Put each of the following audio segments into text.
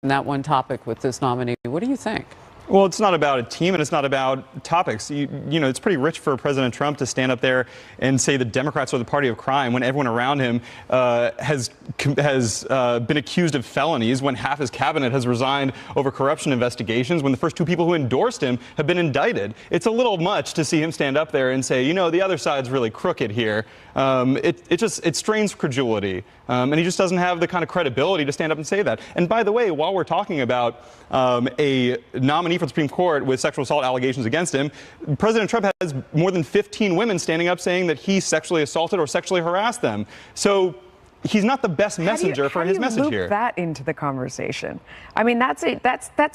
that one topic with this nominee. What do you think? Well, it's not about a team and it's not about topics. You know, it's pretty rich for President Trump to stand up there and say the Democrats are the party of crime when everyone around him has been accused of felonies, when half his cabinet has resigned over corruption investigations, when the first two people who endorsed him have been indicted. It's a little much to see him stand up there and say, you know, the other side's really crooked here. It strains credulity. And he just doesn't have the kind of credibility to stand up and say that. And by the way, while we're talking about a nominee for the Supreme Court with sexual assault allegations against him, President Trump has more than 15 women standing up saying that he sexually assaulted or sexually harassed them. So he's not the best messenger for his message here. Loop that into the conversation. I mean, that's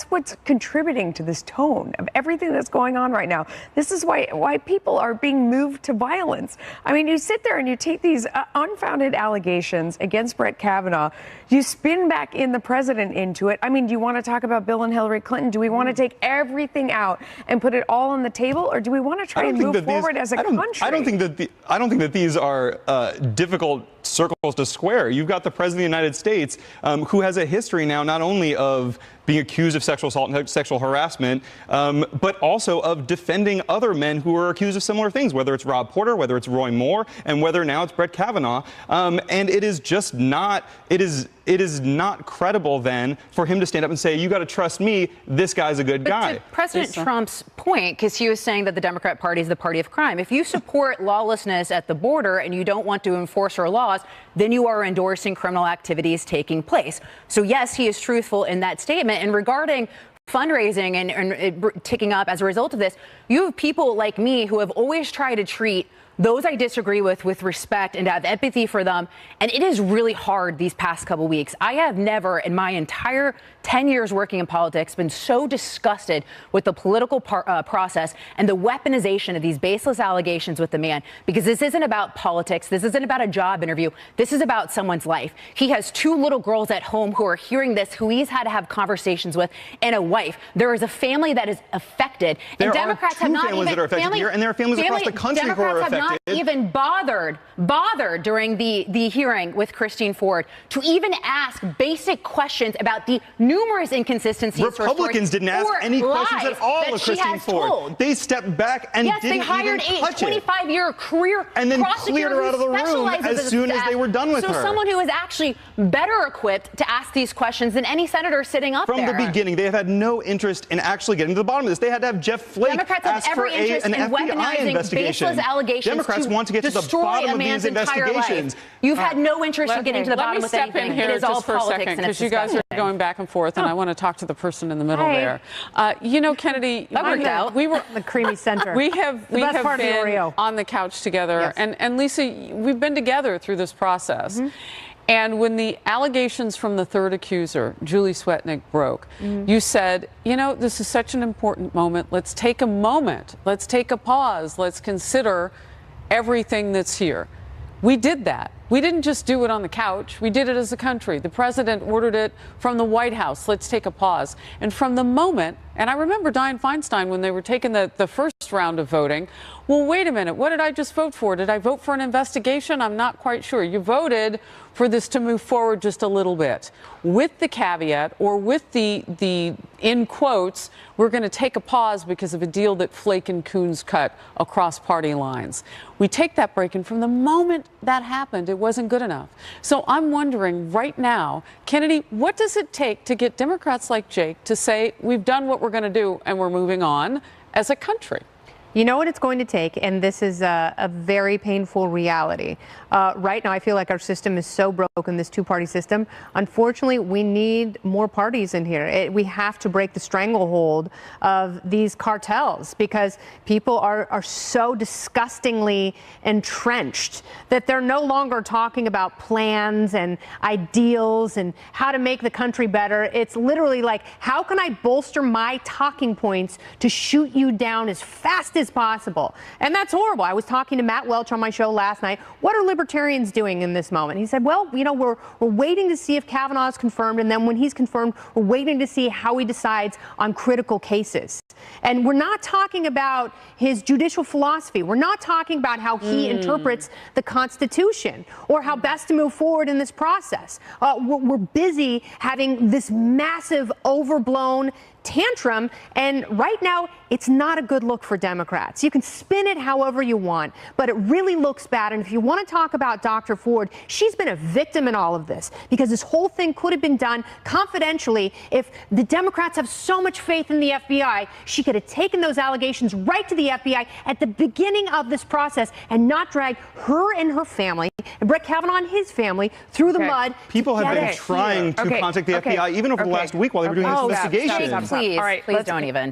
what's contributing to this tone of everything that's going on right now. This is why people are being moved to violence. I mean, you sit there and you take these unfounded allegations against Brett Kavanaugh, you spin back in the president into it. I mean, do you want to talk about Bill and Hillary Clinton? Do we want to take everything out and put it all on the table, or do we want to try and move forward as a country? I don't think that these are difficult circles to square. You've got the President of the United States who has a history now not only of being accused of sexual assault and sexual harassment, but also of defending other men who are accused of similar things, whether it's Rob Porter, whether it's Roy Moore, and whether now it's Brett Kavanaugh. And it is just not, it is not credible then for him to stand up and say, you got to trust me, this guy's a good guy. To President Trump's point, because he was saying that the Democrat Party is the party of crime. If you support lawlessness at the border and you don't want to enforce our laws, then you are endorsing criminal activities taking place. So yes, he is truthful in that statement. And regarding fundraising and ticking up as a result of this, you have people like me who have always tried to treat those I disagree with respect and to have empathy for them. And it is really hard these past couple weeks. I have never in my entire 10 years working in politics been so disgusted with the political process and the weaponization of these baseless allegations with the man, because this isn't about politics. This isn't about a job interview. This is about someone's life. He has two little girls at home who are hearing this, who he's had to have conversations with, and a wife. There is a family that is affected. There are Democrats two families that are affected here, and there are families across the country who are affected. Not even bothered during the hearing with Christine Ford to even ask basic questions about the numerous inconsistencies. Republicans didn't ask any questions at all of Christine Ford. They stepped back and didn't even touch it. Yes, they hired a 25-year career and then prosecutor cleared her out of the room as soon as they were done with her. So someone who is actually better equipped to ask these questions than any senator sitting up there. From the beginning, they have had no interest in actually getting to the bottom of this. They had to have Jeff Flake ask for an FBI investigation. Baseless allegations Democrats want to get to the bottom of these investigations. You've had no interest in getting to the bottom of anything. Let me step in here just for a second, because you guys are going back and forth, and I want to talk to the person in the middle there. You know, Kennedy, that worked out. We were the creamy center. We have been on the couch together, yes. and Lisa, we've been together through this process. Mm-hmm. And when the allegations from the third accuser, Julie Swetnick, broke, you said, you know, this is such an important moment. Let's take a moment. Let's take a pause. Let's consider everything that's here. We did that. We didn't just do it on the couch. We did it as a country. The president ordered it from the White House. Let's take a pause. And from the moment, and I remember Dianne Feinstein when they were taking the first round of voting, well, wait a minute, what did I just vote for? Did I vote for an investigation? I'm not quite sure. You voted for this to move forward just a little bit, with the caveat, or with the in quotes, we're going to take a pause because of a deal that Flake and Coons cut across party lines. We take that break, and from the moment that happened, it wasn't good enough. So I'm wondering right now, Kennedy, what does it take to get Democrats like Jake to say, we've done what we're going to do and we're moving on as a country? You know what it's going to take, and this is a very painful reality. Right now, I feel like our system is so broken, this two-party system. Unfortunately, we need more parties in here. We have to break the stranglehold of these cartels, because people are so disgustingly entrenched that they're no longer talking about plans and ideals and how to make the country better. It's literally like, how can I bolster my talking points to shoot you down as fast as is possible. And that's horrible. I was talking to Matt Welch on my show last night. What are libertarians doing in this moment? He said, well, you know, we're waiting to see if Kavanaugh is confirmed, and then when he's confirmed, we're waiting to see how he decides on critical cases. And we're not talking about his judicial philosophy. We're not talking about how he interprets the Constitution or how best to move forward in this process. We're busy having this massive, overblown tantrum, and right now it's not a good look for Democrats. You can spin it however you want, but it really looks bad. And if you want to talk about Dr. Ford, she's been a victim in all of this, because this whole thing could have been done confidentially. If the Democrats have so much faith in the FBI, she could have taken those allegations right to the FBI at the beginning of this process and not drag her and her family and Brett Kavanaugh and his family through the mud. People have been trying to contact the FBI even over the last week while they were doing this investigation. Please, please don't even.